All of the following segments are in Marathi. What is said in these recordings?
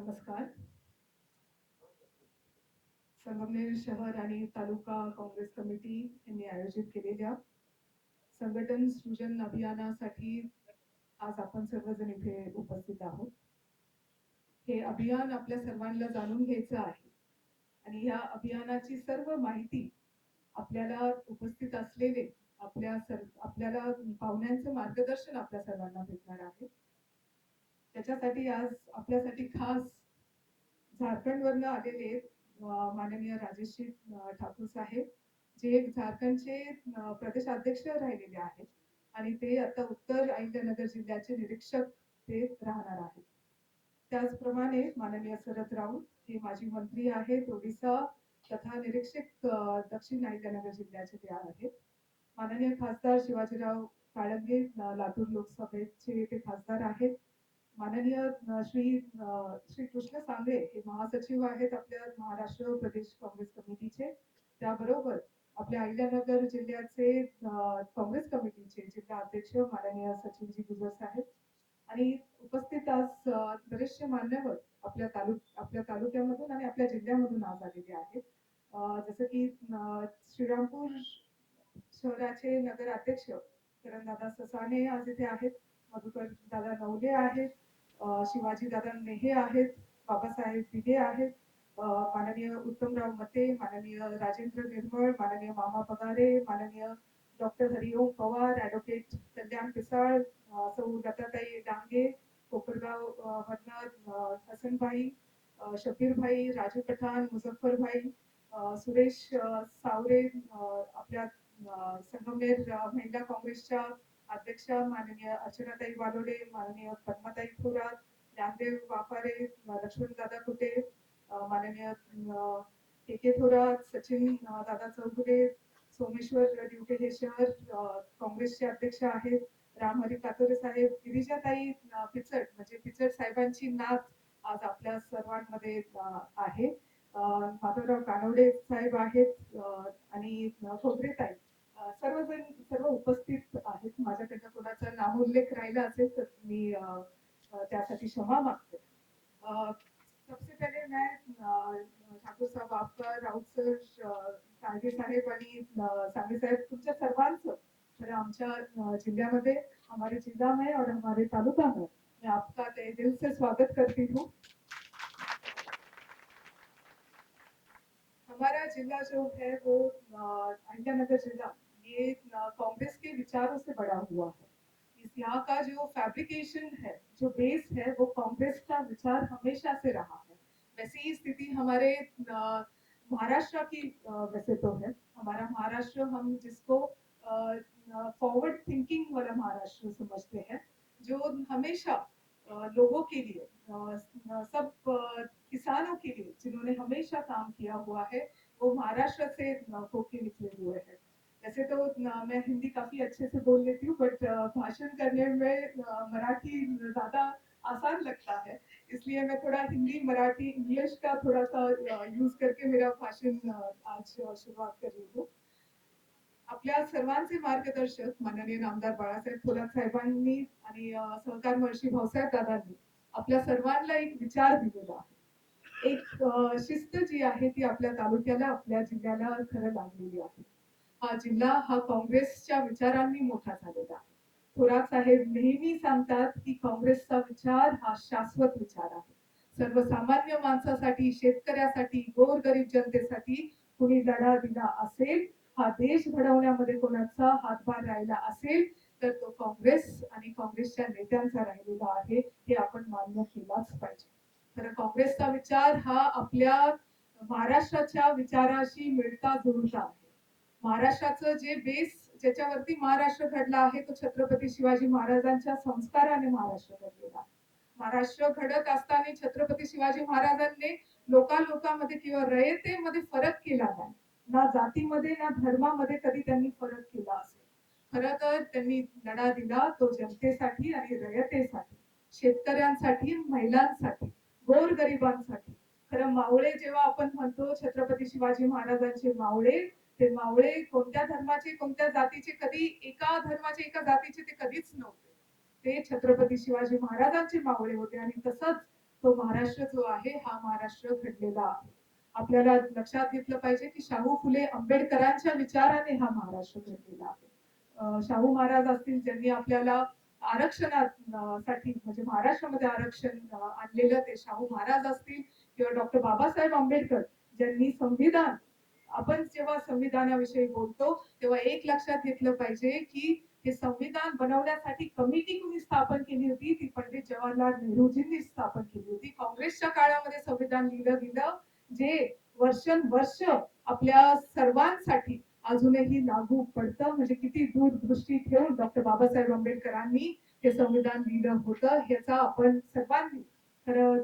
नमस्कार. संगमनेर शहर आणि तालुका काँग्रेस कमिटी यांनी आयोजित केलेल्या संघटन सृजन अभियानासाठी आज आपण सर्वजण इथे उपस्थित आहोत. हे अभियान आपल्या सर्वांना जाणून घ्यायचं आहे आणि या अभियानाची सर्व माहिती आपल्याला उपस्थित असलेले आपल्याला पाहुण्यांचं मार्गदर्शन आपल्या सर्वांना भेटणार आहे. त्याच्यासाठी आज आपल्यासाठी खास झारखंडवरनं आलेले माननीय राजेशजी ठाकूर साहेब, जे झारखंडचे प्रदेशाध्यक्ष राहिलेले आहेत आणि ते आता उत्तर अहिल्यानगर जिल्ह्याचे निरीक्षक ते राहणार आहेत. त्याचप्रमाणे माननीय शरद राऊत हे माजी मंत्री आहेत, ओडिसा तथा निरीक्षक दक्षिण अहिल्यानगर जिल्ह्याचे ते आहेत. माननीय खासदार शिवाजीराव काळंगे लातूर लोकसभेचे ते खासदार आहेत. माननीय श्री कृष्ण सांगळे हे महासचिव आहेत आपल्या महाराष्ट्र प्रदेश काँग्रेस कमिटीचे. त्याबरोबर आपल्या अहिल्यानगर जिल्ह्याचे काँग्रेस कमिटीचे जिल्हा अध्यक्ष माननीय सचिनजी गुजर साहेब आणि उपस्थित आज बरेचसे मान्यवर आपल्या तालुक्यामधून आणि आपल्या जिल्ह्यामधून आज आलेले आहेत. जसं की श्रीरामपूर शहराचे नगराध्यक्ष किरणदादा ससाणे आज इथे आहेत. मधुकर दादा नवले आहेत. शिवाजी दादा नेहे आहेत. बाबासाहेब दिघे आहेत. माननीय उत्तमराव मते, माननीय राजेंद्र निर्मळ, माननीय मामा पगारे, माननीय डॉक्टर हरिओम पवार, ॲडव्होकेट कल्याण पिसाळ, सौ लताताई डांगे, कोपरगाव मधनं हसनभाई, शबीरभाई, राजू पठाण, मुझफ्फरभाई, सुरेश सावरे, आपल्या संगमनेर महिला काँग्रेसच्या अध्यक्षा माननीय अर्चनाताई वालोडे, माननीय पद्माताई थोरात, ज्ञानदेव वापारे, लक्ष्मणदादा कुटे, माननीय के के थोरात, सचिन दादा चौगुले, सोमेश्वर ड्युटे हे शहर काँग्रेसचे अध्यक्ष आहेत. रामहरी कातोरे साहेब, गिरिजाताई पिचड म्हणजे पिचड साहेबांची नात आज आपल्या सर्वांमध्ये आहे. माधवराव कानवडे साहेब आहेत आणि खोबरेताई सर्व उपस्थित आहेत. माझ्याकडनं कोणाचा नामोल्लेख राहिला असेल तर मी त्यासाठी क्षमा मागते. सबसे पहले मैं ठाकूर साहब आपका, राऊत सर, सांगे साहेब आणि सांगे साहेब तुमच्या सर्वांचं खरं आमच्या जिल्ह्यामध्ये, हमारे जिल्हा में और हमारे तालुका में मैं आपका तहे दिल से स्वागत करती हूँ. हमारा जिला जो है वो अहिल्यानगर जिला ये कांग्रेस के विचारों से बड़ा हुआ है. इस यहाँ का जो फैब्रिकेशन है, जो बेस है, वो कांग्रेस का विचार हमेशा से रहा है. वैसे ही स्थिति हमारे महाराष्ट्र की वैसे तो है. हमारा महाराष्ट्र हम जिसको फॉरवर्ड थिंकिंग वाला महाराष्ट्र समझते हैं, जो हमेशा लोगों के लिए सब किसानों के लिए जिन्होंने हमेशा काम किया हुआ है, वो महाराष्ट्र से होके निकले हुए हैं. वैसे तो मैं हिंदी काफी अच्छे से बोल लेती हूँ, बट भाषण करने में मराठी ज्यादा आसान लगता है, इसलिए मैं थोड़ा हिंदी मराठी इंग्लिश का थोड़ा सा यूज करके मेरा भाषण आज शुरुआत कर रही हूँ. आपल्या सर्वांचे मार्गदर्शक माननीय नामदार बाळासाहेब थोरात साहेबांनी आणि सहकार महर्षी भाऊसाहेब दादांनी आपल्या सर्वांना एक विचार दिलेला आहे. एक शिस्त जी आहे ती आपल्या तालुक्याला, आपल्या जिल्ह्याला खरं लागलेली आहे. हा जिल्हा हा काँग्रेसच्या विचारांनी मोठा झालेला आहे. थोरात साहेब नेहमी सांगतात की काँग्रेसचा विचार हा शाश्वत विचार आहे. सर्वसामान्य माणसासाठी, शेतकऱ्यासाठी, गोरगरीब जनतेसाठी कुणी लढा दिला असेल, हा देश घडवण्यामध्ये कोणाचा हातभार राहिला असेल तर तो काँग्रेस आणि काँग्रेसच्या नेत्यांचा राहिलेला आहे, हे आपण मान्य केलाच पाहिजे. तर काँग्रेसचा विचार हा आपल्या महाराष्ट्राच्या विचाराशी मिळता जुळता आहे. महाराष्ट्राचं जे बेस ज्याच्यावरती महाराष्ट्र घडला आहे तो छत्रपती शिवाजी महाराजांच्या संस्काराने महाराष्ट्र घडलेला आहे. महाराष्ट्र घडत असताना छत्रपती शिवाजी महाराजांनी लोकांमध्ये किंवा रयतेमध्ये फरक केला नाही. ना जातीमध्ये ना धर्मामध्ये कधी त्यांनी फरक केला असेल. खरं तर त्यांनी लढा दिला तो जनतेसाठी आणि रयतेसाठी, शेतकऱ्यांसाठी, महिलांसाठी, गोरगरिबांसाठी. खरं मावळे जेव्हा आपण म्हणतो छत्रपती शिवाजी महाराजांचे मावळे, ते मावळे कोणत्या धर्माचे, कोणत्या जातीचे, कधी एका धर्माचे, एका जातीचे ते कधीच नव्हते. ते छत्रपती शिवाजी महाराजांचे मावळे होते आणि तसंच तो महाराष्ट्र जो आहे हा महाराष्ट्र घडलेला आहे. आपल्याला लक्षात घेतलं पाहिजे की शाहू फुले आंबेडकरांच्या विचाराने हा महाराष्ट्र घडलेला आहे. शाहू महाराज असतील ज्यांनी आपल्याला आरक्षणासाठी म्हणजे महाराष्ट्रामध्ये आरक्षण आणलेलं ते शाहू महाराज असतील किंवा डॉक्टर बाबासाहेब आंबेडकर ज्यांनी संविधान आपण जेव्हा संविधानाविषयी बोलतो तेव्हा एक लक्षात घेतलं पाहिजे की हे संविधान बनवण्यासाठी कमिटी कुणी स्थापन केली होती ती पंडित जवाहरलाल नेहरूजींनी स्थापन केली होती. काँग्रेसच्या काळामध्ये संविधान लिहिलं गेलं जे वर्षानुवर्ष आपल्या सर्वांसाठी अजूनही लागू पडतं. म्हणजे किती दूरदृष्टी ठेवून डॉक्टर बाबासाहेब आंबेडकरांनी हे संविधान लिहिलं होतं ह्याचा आपण सर्वांनी खरं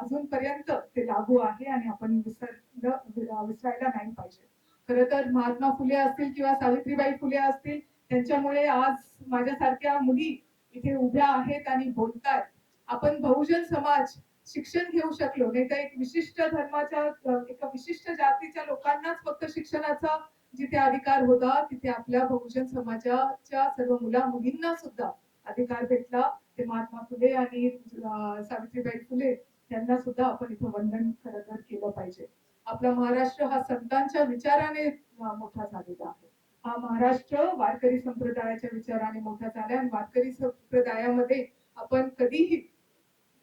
अजूनपर्यंत ते लागू आहे आणि आपण विसरायला नाही पाहिजे. खरं तर महात्मा फुले असतील किंवा सावित्रीबाई फुले असतील त्यांच्यामुळे आज माझ्यासारख्या मुली इथे उभ्या आहेत आणि बोलतायत. आपण बहुजन समाज शिक्षण घेऊ शकलो नाही तर एक विशिष्ट धर्माच्या एका विशिष्ट जातीच्या लोकांनाच फक्त शिक्षणाचा जिथे अधिकार होता तिथे आपल्या बहुजन समाजाच्या सर्व मुला मुलींना सुद्धा अधिकार भेटला. ते महात्मा फुले आणि सावित्रीबाई फुले यांना सुद्धा आपण इथं वंदन खरं तर केलं पाहिजे. आपला महाराष्ट्र हा संतांच्या विचाराने मोठा झालेला आहे. हा महाराष्ट्र वारकरी संप्रदायाच्या विचाराने मोठा झाला आणि वारकरी संप्रदायामध्ये आपण कधीही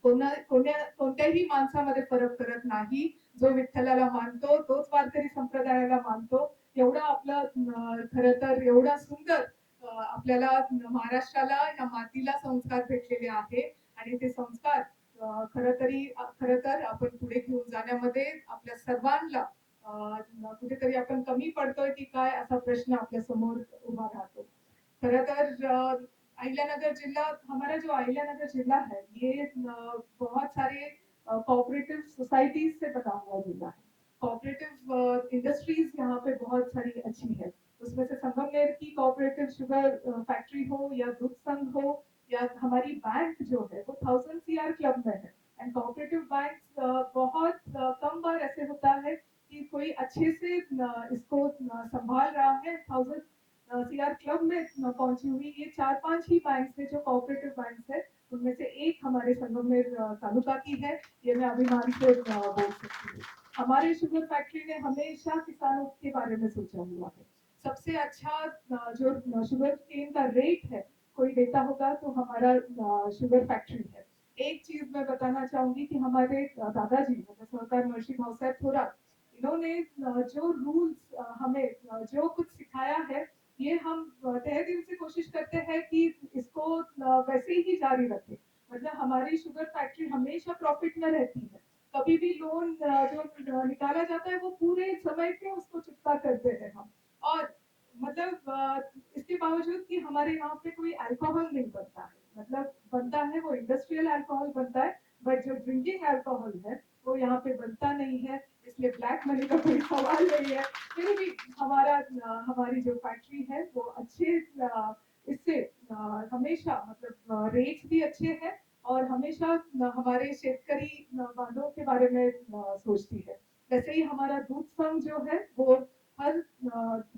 कोणत्याही माणसामध्ये फरक करत नाही. जो विठ्ठलाला मानतो तोच वारकरी संप्रदायाला मानतो. एवढा आपलं खरं तर एवढा सुंदर आपल्याला महाराष्ट्राला या मातीला संस्कार भेटलेले आहे आणि ते संस्कार खरं तर आपण पुढे घेऊन जाण्यामध्ये आपल्या सर्वांना कुठेतरी आपण कमी पडतोय की काय असा प्रश्न आपल्या समोर उभा राहतो. खरं तर अहिल्यानगर जिला हमारा जो अहिल्यानगर जिला है ये बहुत सारे कोऑपरेटिव सोसाइटीज से बना हुआ जिला है. कोऑपरेटिव इंडस्ट्रीज यहाँ पे बहुत सारी अच्छी है. उसमें से संगमनेर की कोऑपरेटिव शुगर फैक्ट्री हो या दूध संघ हो या हमारी बैंक जो है वो 1000 CR क्लब में है. एंड कोऑपरेटिव बैंक बहुत कम बार ऐसे होता है कि कोई अच्छे से इसको संभाल रहा है. 1000 CR क्लब में पहुंची हुई ये 4-5 ही बैंक है जो कोऑपरेटिव बैंक है. उनमें से एक हमारे संगमनेर तालुका की है. ये मैं अभिमान से बोल सकती हूँ. हमारे शुगर फैक्ट्री ने हमेशा किसानों के बारे में सोचा हुआ है. सबसे अच्छा जो शुगर केन का रेट है कोई देता होगा तो हमारा शुगर फैक्ट्री है. एक चीज मैं बताना चाहूंगी कि हमारे दादाजी मतलब सहकार महर्षि भावसाहेब थोरात इन्होंने जो रूल्स हमें जो कुछ सिखाया है ये हम तहे दिल से कोशिश करते हैं कि इसको वैसे ही जारी रखें. मतलब हमारी शुगर फैक्ट्री हमेशा प्रॉफिट में रहती है. कभी भी लोन जो निकाला जाता है वो पूरे समय पे उसको चुकता करते हैं हम. और मतलब इसके बावजूद कि हमारे यहाँ पे कोई अल्कोहल नहीं बनता है. मतलब बनता है वो इंडस्ट्रियल अल्कोहल बनता है बट जो ड्रिंकिंग अल्कोहल है वो यहाँ पे बनता नहीं है. इसलिए ब्लैक मनी का कोई सवाल नहीं है. फिर भी हमारी जो फैक्ट्री है वो अच्छे इससे हमेशा मतलब रेट्स भी अच्छे हैं और हमेशा हमारे शेतकरी बांधवों के बारे में सोचती है. वैसे ही हमारा दूध संघ जो है वो हर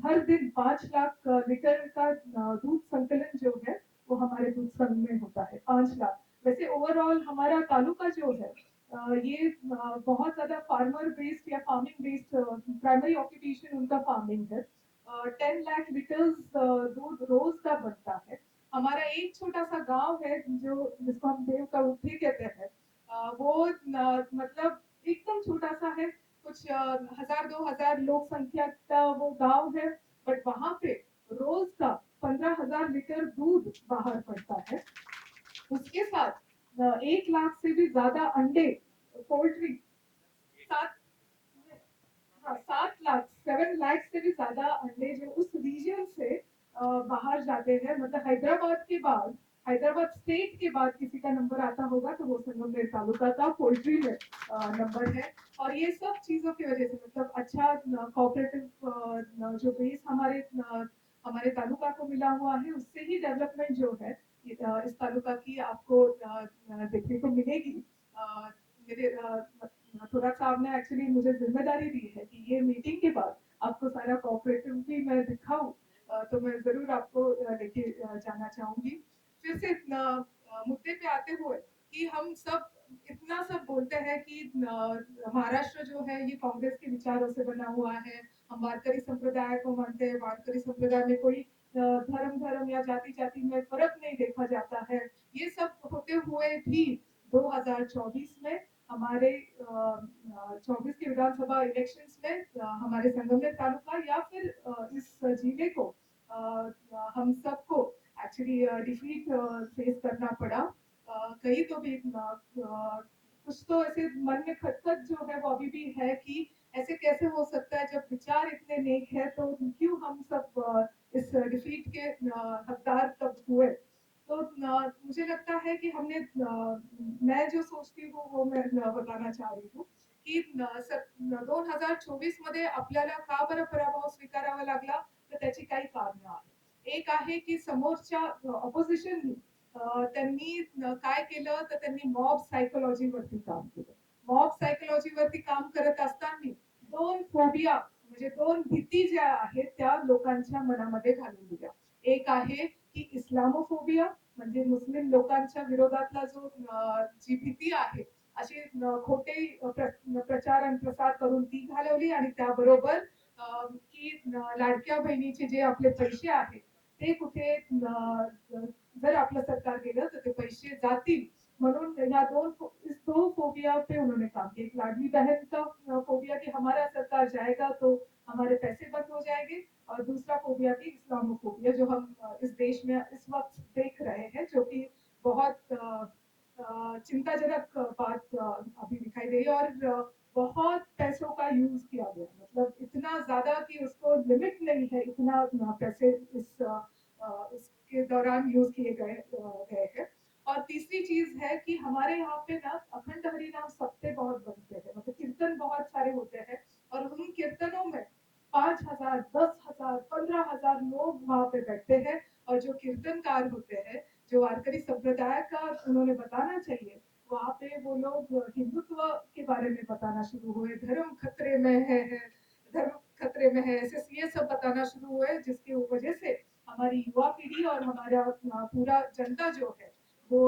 हर दिन 5 लाख लीटर का दूध संकलन जो है वो हमारे दूध संघ में होता है. 5 लाख. वैसे ओवरऑल हमारा तालुका जो है ये बहुत ज्यादा फार्मर बेस्ड या फार्मिंग बेस्ड प्राइमरी ऑक्यूपेशन उनका फार्मिंग है. 10 लाख लीटर्स दूध रोज का बनता है. हमारा एक छोटा सा गांव है जो जिसको हम देव का उठी कहते हैं. वो मतलब एकदम छोटा सा है. कुछ 1000-2000 लोक संख्या का वो गांव है बट वहां पे रोज का 15,000 लीटर दूध बाहर पड़ता है. उसके साथ 1 लाख से भी ज्यादा अंडे पोल्ट्री 7 7 लाख 7 लाख से भी ज्यादा अंडे जो उस रीजन से बाहर जाते हैं. मतलब हैदराबाद स्टेट के बाद किसी का नंबर आता होगा तो वो संगमनेर तालुका का पोल्ट्री में नंबर है. और ये सब चीजों की वजह से मतलब अच्छा कोऑपरेटिव जो बेस हमारे तालुका को मिला हुआ है उससे ही डेवलपमेंट जो है इस तालुका की आपको देखने को मिलेगी. मेरे थोड़ा साहब ने एक्चुअली मुझे जिम्मेदारी दी है कि ये मीटिंग के बाद आपको सारा कोऑपरेटिव भी मैं दिखाऊं. तो मैं जरूर आपको लेके जाना चाहूंगी. फिर से मुद्दे पे आते हुए कि हम सब इतना सब बोलते हैं कि महाराष्ट्र जो है ये कांग्रेस के विचारों से बना हुआ है, हम वारकरी संप्रदाय को मानते हैं, वारकरी संप्रदाय में कोई धर्म धर्म या जाति जाति में फर्क नहीं देखा जाता है। ये सब होते हुए भी 2024 में हमारे 24 के विधानसभा इलेक्शंस में हमारे संगमनेर तालुका या फिर इस जिले को हम सबको एक्चुअली डिफीट फेस करना पड़ा। कहीं तो भी कुछ तो ऐसे मन में खटखट जो है वो अभी भी है कि ऐसे कैसे हो सकता है जब विचार इतने नेक है तो क्यों हम सब इस डिफीट के हकदार कब हुए। तो मुझे लगता है कि हमने मैं जो सोचती हूँ वो मैं बताना चाह रही हूँ की 2024 मध्ये आपल्याला का बरं पराभव स्वीकारावा लागला तर त्याची काही कारणं आहेत। एक आहे की समोरच्या ऑपोजिशननी त्यांनी काय केलं तर त्यांनी मॉब सायकोलॉजी वरती काम केलं। मॉब सायकोलॉजी वरती काम करत असताना दोन फोबिया म्हणजे दोन भीती ज्या आहेत त्या लोकांच्या मनामध्ये घालून दिल्या। एक आहे की इस्लामोफोबिया म्हणजे मुस्लिम लोकांच्या विरोधातला जो जी भीती आहे अशी खोटे प्रचार आणि प्रसार करून ती घालवली आणि त्याबरोबर की लाडक्या बहिणीचे जे आपले पैसे आहेत ते कुठे जर आपलं सरकार गेलं तर ते पैसे जातील म्हणून ह्या इस दो फोबिया पे उन्होंने काम किया। एक लाडली बहन का फोबिया कि हमारा सरकार जाएगा तो हमारे पैसे बंद हो जाएंगे और दूसरा फोबिया की इस्लामोफोबिया जो हम इस देश में इस वक्त देख रहे हैं जो कि बहुत चिंताजनक बात अभी दिखाई दे रही है और बहुत पैसों का यूज किया गया मतलब इतना ज्यादा कि उसको लिमिट नहीं है इतना पैसे इसके दौरान यूज किए गए हैं। और तीसरी चीज है कि हमारे यहाँ पे ना अखंड हरिनाम सप्ते बहुत बनते हैं मतलब कीर्तन बहुत सारे होते हैं और उन कीर्तनों में 5,000 10,000 15,000 लोग वहां पे बैठते हैं और जो कीर्तनकार होते हैं जो वारकरी संप्रदाय का उन्होंने बताना चाहिए वहां पे वो लोग हिंदुत्व के बारे में बताना शुरू हुए धर्म खतरे में है धर्म खतरे में है ऐसे ये सब बताना शुरू हुए जिसकी वजह से हमारी युवा पीढ़ी और हमारा पूरा जनता जो है वो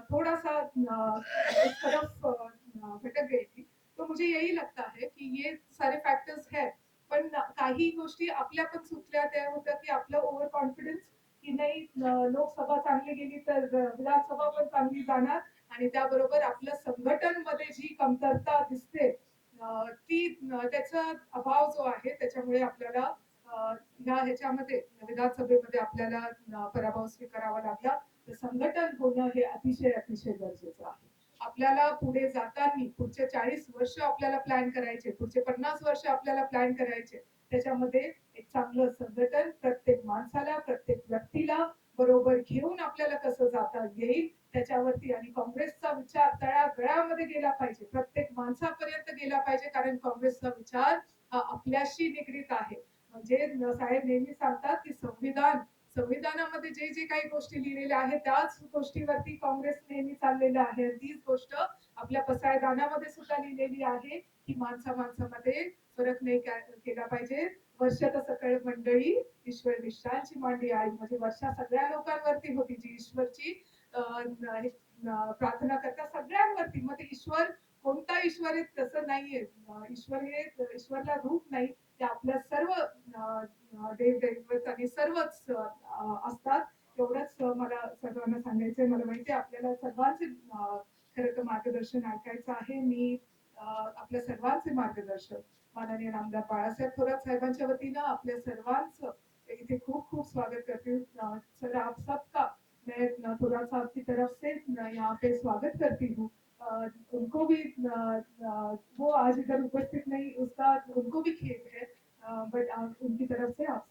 थोड़ा सा इस तरफ भटक गई थी। तो मुझे यही लगता है कि ये सारे फॅक्टर्स है पण काही गोष्टी आपल्या पण सुचल्या त्या होत्या की आपलं ओव्हर कॉन्फिडन्स की नाही लोकसभा चांगली गेली तर विधानसभा पण चांगली जाणार आणि त्याबरोबर आपलं संघटन मध्ये जी कमतरता दिसते ती त्याचा अभाव जो आहे त्याच्यामुळे आपल्याला ह्या ह्याच्यामध्ये विधानसभेमध्ये आपल्याला पराभव स्वीकारावा लागला। तर संघटन होणं हे अतिशय अतिशय गरजेचं आहे। आपल्याला पुढे जाताना पुढचे 40 वर्ष आपल्याला प्लॅन करायचे पुढचे 50 वर्ष आपल्याला प्लॅन करायचे त्याच्यामध्ये एक चांगलं संघटन प्रत्येक माणसाला प्रत्येक व्यक्तीला बरोबर घेऊन आपल्याला कसं जाता येईल त्याच्यावरती आणि काँग्रेसचा विचार तळागाळामध्ये गेला पाहिजे प्रत्येक माणसापर्यंत गेला पाहिजे कारण काँग्रेसचा विचार हा आपल्याशी निगडीत आहे। म्हणजे साहेब नेहमी सांगतात की संविधानामध्ये जे जे काही गोष्टी लिहिलेल्या आहेत त्याच गोष्टीवरती काँग्रेस नेहमी चाललेलं आहे। तीच गोष्ट आपल्या पसायदानामध्ये सुद्धा लिहिलेली आहे की माणसा माणसामध्ये फरक नाही केला पाहिजे। वर्षात सकळ मंडळी ईश्वर विश्रांची मांडी आई म्हणजे वर्षा सगळ्या लोकांवरती होती जी ईश्वरची प्रार्थना करता सगळ्यांवरती मग ते ईश्वर कोणता ईश्वर आहे तसं नाहीये ईश्वर हे ईश्वरला रूप नाही ते आपल्या सर्व देव दैवत आणि सर्वच असतात एवढंच मला सर्वांना सांगायचंय। मला माहिती आहे आपल्याला सर्वांचे खरं तर मार्गदर्शन ऐकायचं आहे। मी आपल्या सर्वांचे मार्गदर्शन माननीय नामदार बाळासाहेब थोरात साहेबांच्या वतीनं आपल्या सर्वांचं इथे खूप खूप स्वागत करते हूँ। सर आप सबका मैं थोरात साहब की तरफ से यहाँ पे स्वागत करती हूँ। उनको भी वो आज इधर उपस्थित नहीं उसका उनको भी खेद है बट उनकी तरफ से आप